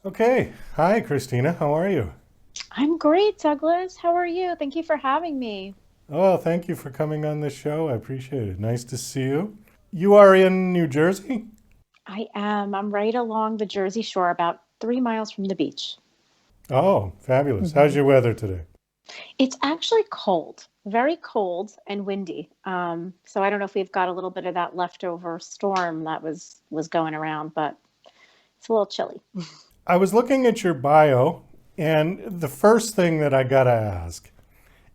Okay. Hi, Christina. How are you? I'm great, Douglas. How are you? Thank you for having me. Oh, thank you for coming on the show. I appreciate it. Nice to see you. You are in New Jersey? I am. I'm right along the Jersey Shore, about 3 miles from the beach. Oh, fabulous. How's hmm your weather today? It's actually cold, very cold and windy. So I don't know if we've got a little bit of that leftover storm that was going around, but it's a little chilly. I was looking at your bio, and the first thing that I got to ask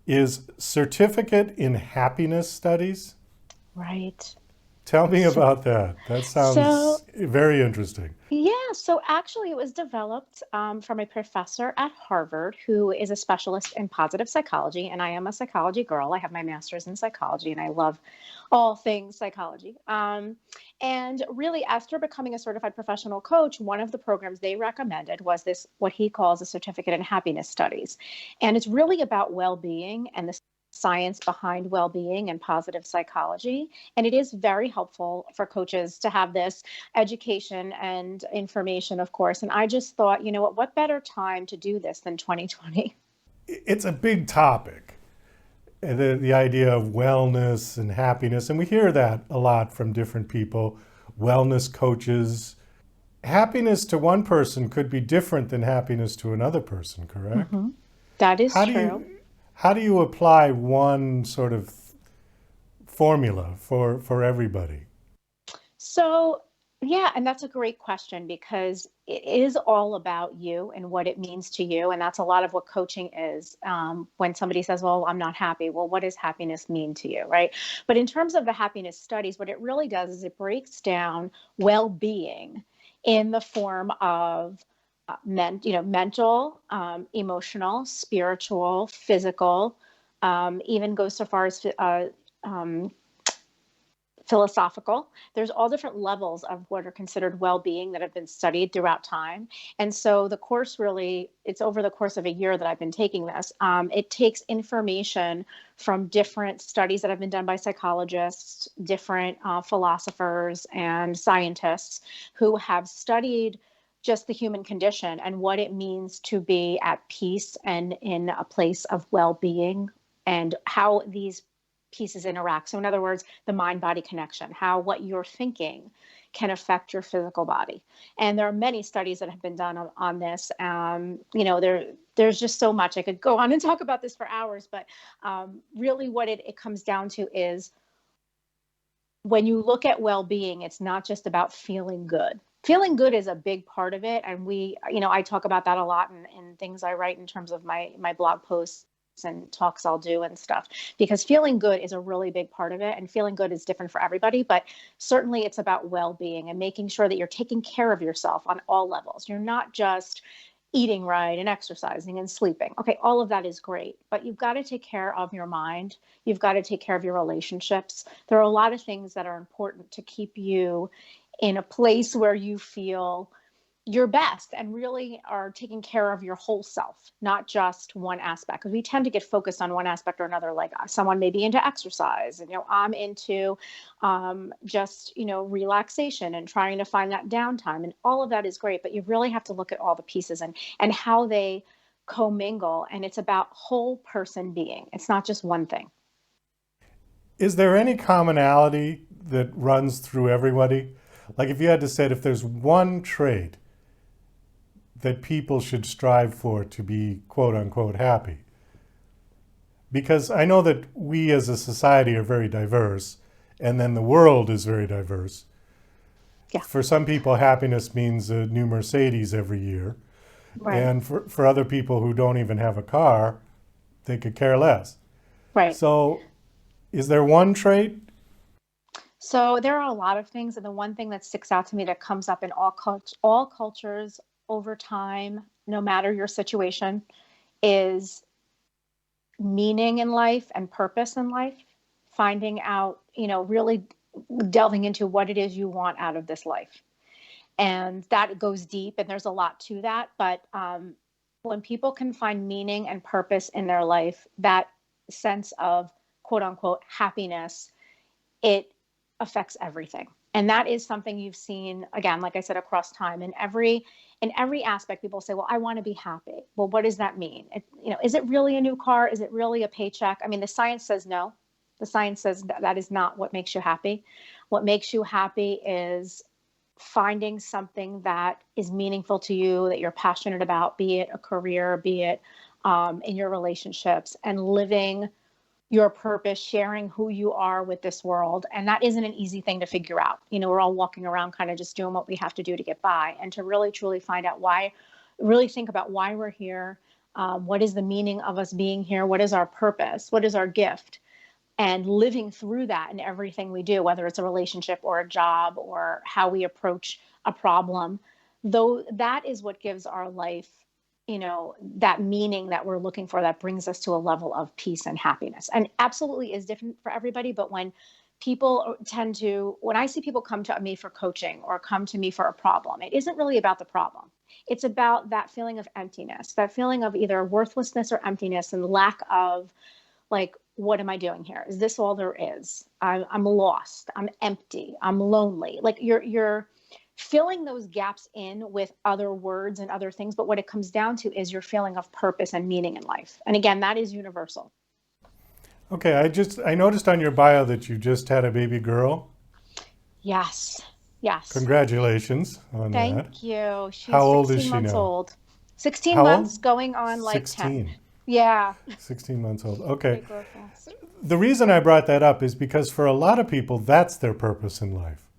is certificate in happiness studies. Right. Tell me So, about that. That so sounds very interesting. Yeah, so actually, it was developed from a professor at Harvard who is a specialist in positive psychology. And I am a psychology girl. I have my master's in psychology and I love all things psychology. And really, after becoming a certified professional coach, one of the programs they recommended was this, what he calls a certificate in happiness studies. And it's really about well being and the science behind well being and positive psychology. And it is very helpful for coaches to have this education and information, of course. And I just thought, you know what better time to do this than 2020? It's a big topic. The idea of wellness and happiness, and we hear that a lot from different people, wellness coaches. Happiness to one person could be different than happiness to another person, correct? hmm That is How do true. you how do you apply one sort of formula for everybody? So, yeah, and that's a great question because it is all about you and what it means to you. And that's a lot of what coaching is. When somebody says, well, I'm not happy, well, what does happiness mean to you? Right. But in terms of the happiness studies, what it really does is it breaks down well being in the form of mental, emotional, spiritual, physical, even goes so far as um, philosophical. There's all different levels of what are considered well-being that have been studied throughout time. And so the course really, it's over the course of a year that I've been taking this. It takes information from different studies that have been done by psychologists, different philosophers and scientists who have studied just the human condition and what it means to be at peace and in a place of well-being and how these pieces interact. So, in other words, the mind body connection, how what you're thinking can affect your physical body. And there are many studies that have been done on this. There's just so much. I could go on and talk about this for hours, but really what it comes down to is when you look at well-being, it's not just about feeling good. Feeling good is a big part of it, and I talk about that a lot in things I write in terms of my blog posts and talks I'll do and stuff, because feeling good is a really big part of it, and feeling good is different for everybody, but certainly it's about well-being and making sure that you're taking care of yourself on all levels. You're not just eating right and exercising and sleeping. Okay, all of that is great, but you've got to take care of your mind. You've got to take care of your relationships. There are a lot of things that are important to keep you in a place where you feel your best and really are taking care of your whole self, not just one aspect. Because we tend to get focused on one aspect or another. Like someone may be into exercise, and I'm into just relaxation and trying to find that downtime, and all of that is great. But you really have to look at all the pieces and how they commingle. And it's about whole person being. It's not just one thing. Is there any commonality that runs through everybody? Like if you had to say if there's one trait that people should strive for to be quote unquote happy, because I know that we as a society are very diverse and then the world is very diverse. Yeah. For some people, happiness means a new Mercedes every year. Right. And for other people who don't even have a car, they could care less. Right. So, is there one trait? So there are a lot of things, and the one thing that sticks out to me that comes up in all cultures over time, no matter your situation, is meaning in life and purpose in life. Finding out, really delving into what it is you want out of this life, and that goes deep, and there's a lot to that. But when people can find meaning and purpose in their life, that sense of quote unquote happiness, it affects everything. And that is something you've seen, again, like I said, across time. In every aspect, people say, well, I want to be happy. Well, what does that mean? Is it really a new car? Is it really a paycheck? I mean, the science says no. The science says that is not what makes you happy. What makes you happy is finding something that is meaningful to you, that you're passionate about, be it a career, be it in your relationships, and living your purpose, sharing who you are with this world. And that isn't an easy thing to figure out. We're all walking around kind of just doing what we have to do to get by, and to really, truly find out why, really think about why we're here. What is the meaning of us being here? What is our purpose? What is our gift? And living through that in everything we do, whether it's a relationship or a job or how we approach a problem, though that is what gives our life, that meaning that we're looking for, that brings us to a level of peace and happiness. And absolutely is different for everybody. But when I see people come to me for coaching or come to me for a problem, it isn't really about the problem. It's about that feeling of emptiness, that feeling of either worthlessness or emptiness and lack of, like, what am I doing here? Is this all there is? I'm lost. I'm empty. I'm lonely. Like you're filling those gaps in with other words and other things. But what it comes down to is your feeling of purpose and meaning in life. And again, that is universal. Okay, I noticed on your bio that you just had a baby girl. Yes. Yes. Congratulations on that. Thank you. She's How old 16 is she months now? old. 16 How months old? going on like 16. 10. Yeah. 16 months old. Okay. They grow fast. The reason I brought that up is because for a lot of people, that's their purpose in life,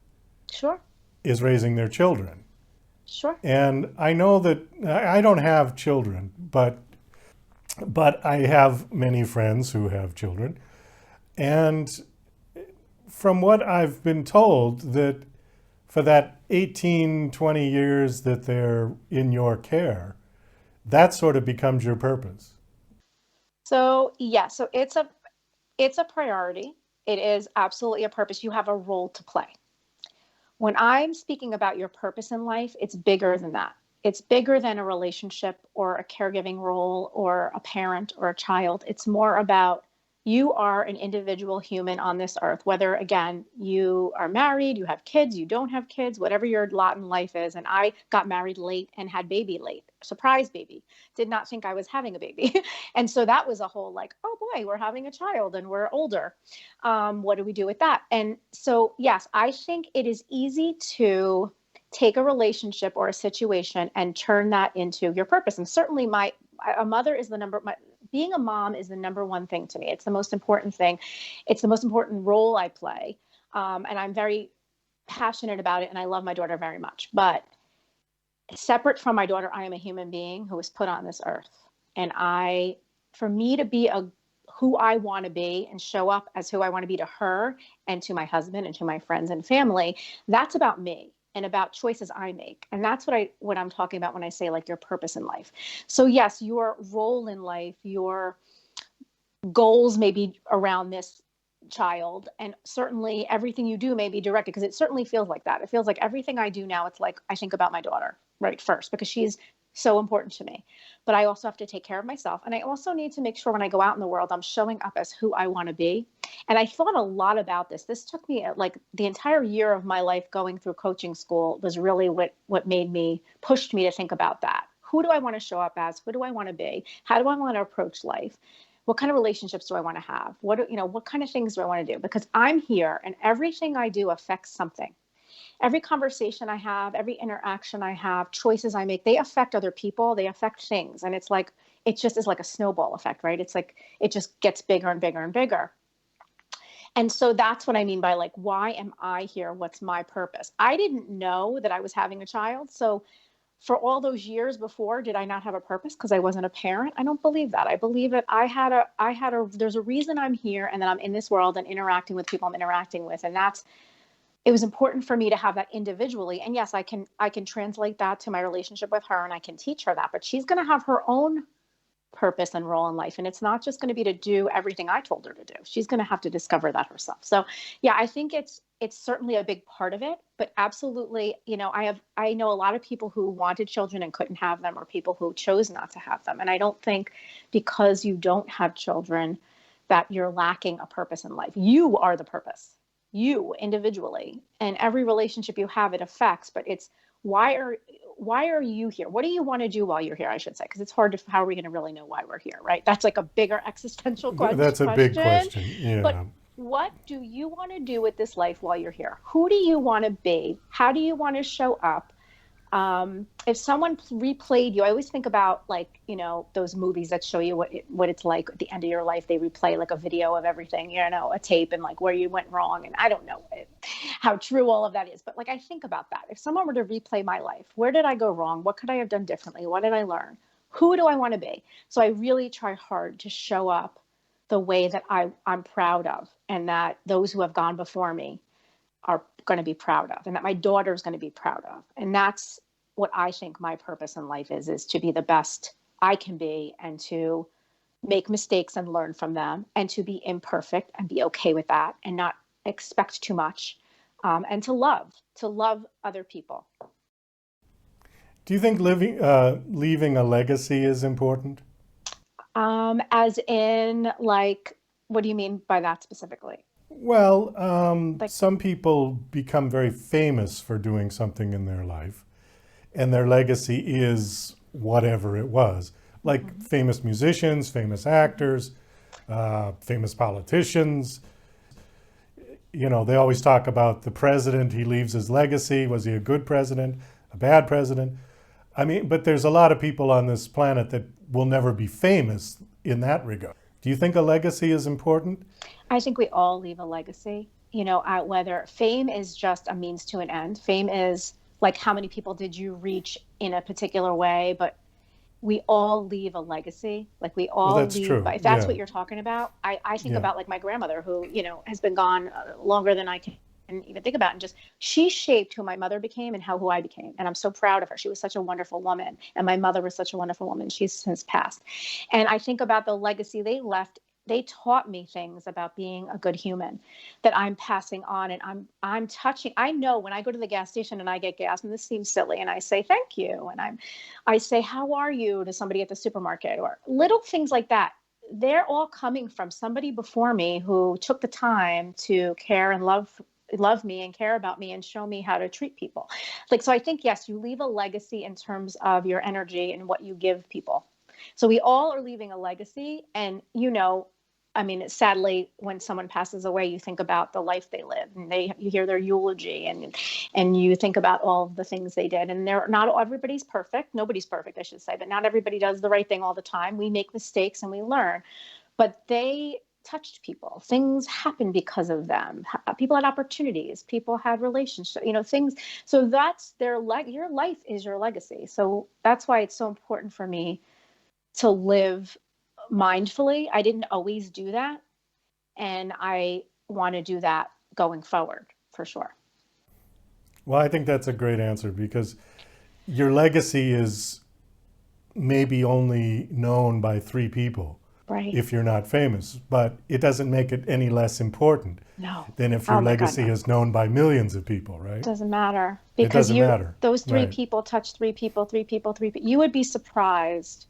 Sure. is raising their children. Sure. And I know that I don't have children, but I have many friends who have children. And from what I've been told, that for that 18, 20 years that they're in your care, that sort of becomes your purpose. So yeah, so it's a priority. It is absolutely a purpose. You have a role to play. When I'm speaking about your purpose in life, it's bigger than that. It's bigger than a relationship or a caregiving role or a parent or a child. It's more about you are an individual human on this earth, whether, again, you are married, you have kids, you don't have kids, whatever your lot in life is. And I got married late and had baby late, surprise baby, did not think I was having a baby. And so that was a whole like, oh boy, we're having a child and we're older. What do we do with that? And so, yes, I think it is easy to take a relationship or a situation and turn that into your purpose. And certainly a mother is being a mom is the number one thing to me. It's the most important thing. It's the most important role I play. And I'm very passionate about it. And I love my daughter very much. But separate from my daughter, I am a human being who was put on this earth. And for me to be who I want to be and show up as who I want to be to her and to my husband and to my friends and family, that's about me and about choices I make. And that's what I'm talking about when I say like your purpose in life. So yes, your role in life, your goals may be around this child, and certainly everything you do may be directed, because it certainly feels like that. It feels like everything I do now, it's like I think about my daughter right first, because she's so important to me. But I also have to take care of myself. And I also need to make sure when I go out in the world, I'm showing up as who I want to be. And I thought a lot about this. This took me like the entire year of my life going through coaching school was really what pushed me to think about that. Who do I want to show up as? Who do I want to be? How do I want to approach life? What kind of relationships do I want to have? What kind of things do I want to do? Because I'm here and everything I do affects something. Every conversation I have, every interaction I have, choices I make, they affect other people, they affect things. And it's like, it just is like a snowball effect, right? It's like, it just gets bigger and bigger and bigger. And so that's what I mean by like, why am I here? What's my purpose? I didn't know that I was having a child. So for all those years before, did I not have a purpose because I wasn't a parent? I don't believe that. I believe that there's a reason I'm here and that I'm in this world and interacting with people I'm interacting with. And it was important for me to have that individually. And yes, I can translate that to my relationship with her and I can teach her that, but she's going to have her own purpose and role in life. And it's not just going to be to do everything I told her to do. She's going to have to discover that herself. So yeah, I think it's certainly a big part of it, but absolutely, I know a lot of people who wanted children and couldn't have them, or people who chose not to have them. And I don't think because you don't have children that you're lacking a purpose in life. You are the purpose. you individually, and every relationship you have, it affects, but it's why are you here? What do you want to do while you're here, I should say? Because it's hard to, how are we going to really know why we're here, right? That's like a bigger existential That's a big question. question. But Yeah. what do you want to do with this life while you're here? Who do you want to be? How do you want to show up? If someone replayed you, I always think about, like, those movies that show you what it's like at the end of your life. They replay like a video of everything, a tape, and like where you went wrong. And I don't know how true all of that is, but like, I think about that. If someone were to replay my life, where did I go wrong? What could I have done differently? What did I learn? Who do I want to be? So I really try hard to show up the way that I'm proud of, and that those who have gone before me are going to be proud of, and that my daughter is going to be proud of. And that's what I think my purpose in life is to be the best I can be, and to make mistakes and learn from them, and to be imperfect and be okay with that, and not expect too much, and to love other people. Do you think leaving a legacy is important? As in, like, what do you mean by that specifically? Well, Like, some people become very famous for doing something in their life, and their legacy is whatever it was. Like famous musicians, famous actors, famous politicians. They always talk about the president, he leaves his legacy. Was he a good president, a bad president? I mean, but there's a lot of people on this planet that will never be famous in that regard. Do you think a legacy is important? I think we all leave a legacy, whether fame is just a means to an end. Fame is like, how many people did you reach in a particular way? But we all leave a legacy. Like, we Well, all that's leave, true. but if that's Yeah. what you're talking about, I think Yeah. about like my grandmother, who, has been gone longer than I can even think about. And just, she shaped who my mother became and who I became. And I'm so proud of her. She was such a wonderful woman. And my mother was such a wonderful woman. She's since passed. And I think about the legacy they left. They taught me things about being a good human that I'm passing on, and I'm touching. I know when I go to the gas station and I get gas, and this seems silly, and I say thank you, and I say how are you to somebody at the supermarket, or little things like that. They're all coming from somebody before me who took the time to care and love me and care about me and show me how to treat people. Like, so I think, yes, you leave a legacy in terms of your energy and what you give people. So we all are leaving a legacy. And, I mean, sadly, when someone passes away, you think about the life they lived, and you hear their eulogy, and you think about all of the things they did. And everybody's perfect. Nobody's perfect, I should say, but not everybody does the right thing all the time. We make mistakes and we learn, but they touched people. Things happened because of them. People had opportunities. People had relationships, things. So that's your life is your legacy. So that's why it's so important for me to live mindfully. I didn't always do that, and I want to do that going forward for sure. Well, I think that's a great answer, because your legacy is maybe only known by 3 people Right. if you're not famous, but it doesn't make it any less important No. than if Oh your my God, legacy no. is known by millions of people, right? It doesn't matter, It because doesn't matter. those 3 Right. people touch 3 people, 3 people, 3 people. You would be surprised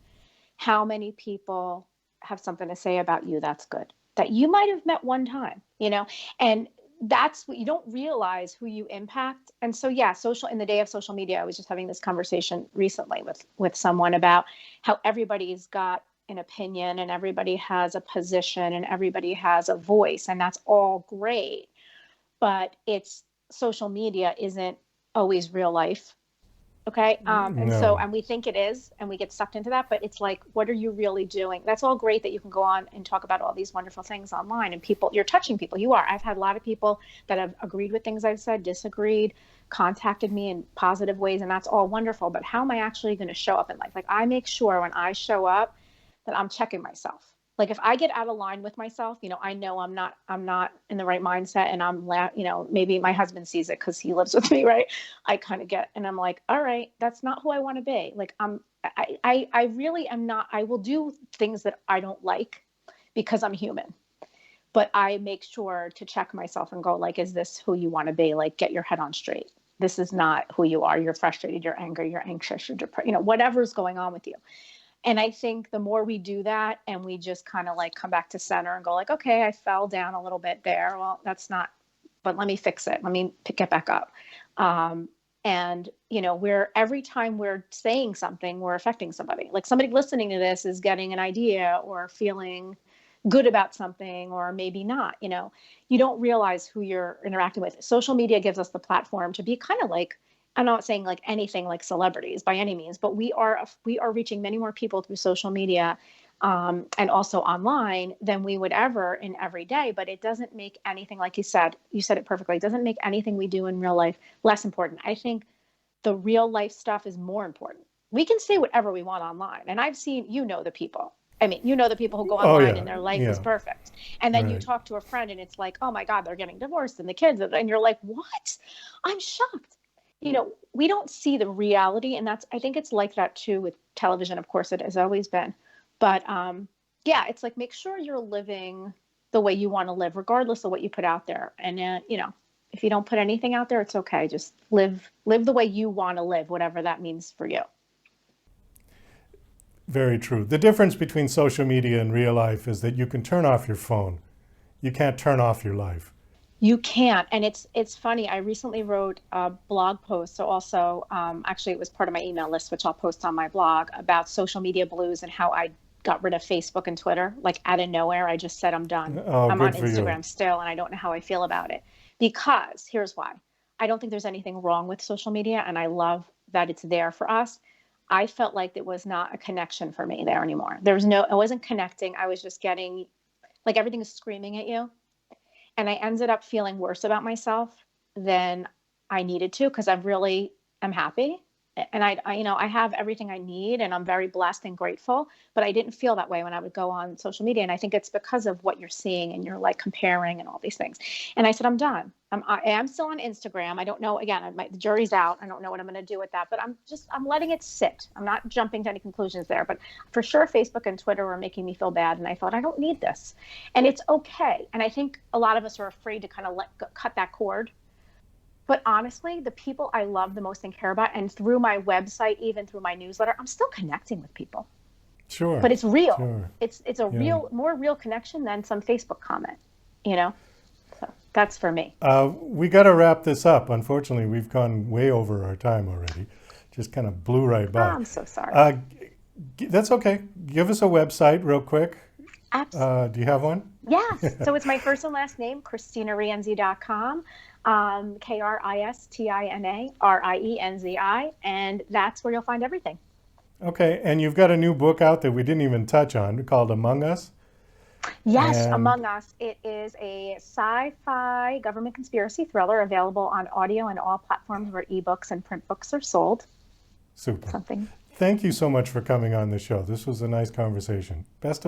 how many people have something to say about you that's good, that you might have met one time, and that's what you don't realize, who you impact. And so, yeah, in the day of social media, I was just having this conversation recently with someone about how everybody's got an opinion, and everybody has a position, and everybody has a voice, and that's all great. But social media isn't always real life. Okay. And we think it is, and we get sucked into that, but it's like, what are you really doing? That's all great that you can go on and talk about all these wonderful things online, and you're touching people. I've had a lot of people that have agreed with things I've said, disagreed, contacted me in positive ways, and that's all wonderful. But how am I actually going to show up in life? Like, I make sure when I show up that I'm checking myself. Like, if I get out of line with myself, I know I'm not in the right mindset, and maybe my husband sees it because he lives with me, right? I kind of get, and I'm like, all right, that's not who I want to be. Like, I really am not. I will do things that I don't like because I'm human, but I make sure to check myself and go, like, is this who you want to be? Like, get your head on straight. This is not who you are. You're frustrated, you're angry, you're anxious, you're depressed, whatever's going on with you. And I think the more we do that, and we just kind of like come back to center and go like, okay, I fell down a little bit there. Well, that's not but let me fix it. Let me pick it back up. And, every time we're saying something, we're affecting somebody. Like somebody listening to this is getting an idea or feeling good about something, or maybe not. You don't realize who you're interacting with. Social media gives us the platform to be kind of like, I'm not saying like anything like celebrities by any means, but we are reaching many more people through social media, and also online than we would ever in every day. But it doesn't make anything, like you said it perfectly. It doesn't make anything we do in real life less important. I think the real life stuff is more important. We can say whatever we want online. And I've seen, the people. The people who go online and their life is perfect. And then you talk to a friend and it's like, oh my God, they're getting divorced and the kids, and you're like, what? I'm shocked. We don't see the reality. And I think it's like that too with television. Of course, it has always been. But it's like, make sure you're living the way you want to live, regardless of what you put out there. And, if you don't put anything out there, it's okay. Just live the way you want to live, whatever that means for you. Very true. The difference between social media and real life is that you can turn off your phone. You can't turn off your life. You can't. And it's funny. I recently wrote a blog post. So also, actually, it was part of my email list, which I'll post on my blog, about social media blues and how I got rid of Facebook and Twitter. Like out of nowhere, I just said, I'm done. I'm on Instagram still, and I don't know how I feel about it. Because here's why. I don't think there's anything wrong with social media, and I love that it's there for us. I felt like it was not a connection for me there anymore. I wasn't connecting. I was just getting, like, everything is screaming at you. And I ended up feeling worse about myself than I needed to, because I'm happy. And I have everything I need, and I'm very blessed and grateful, but I didn't feel that way when I would go on social media. And I think it's because of what you're seeing and you're like comparing and all these things. And I said, I'm done. I am still on Instagram. I don't know, again, the jury's out. I don't know what I'm going to do with that, but I'm letting it sit. I'm not jumping to any conclusions there, but for sure, Facebook and Twitter were making me feel bad. And I thought, I don't need this, and it's okay. And I think a lot of us are afraid to kind of cut that cord. But honestly, the people I love the most and care about, and through my website, even through my newsletter, I'm still connecting with people. Sure. But it's real. Sure. It's a more real connection than some Facebook comment, So that's for me. We got to wrap this up. Unfortunately, we've gone way over our time already. Just kind of blew right by. Oh, I'm so sorry. That's okay. Give us a website real quick. Absolutely. Do you have one? Yes. So it's my first and last name, KristinaRienzi.com. KristinaRienzi, and that's where you'll find everything. Okay, and you've got a new book out that we didn't even touch on called Among Us. Yes, Among Us. It is a sci-fi government conspiracy thriller available on audio and all platforms where ebooks and print books are sold. Super. Thank you so much for coming on the show. This was a nice conversation. Best of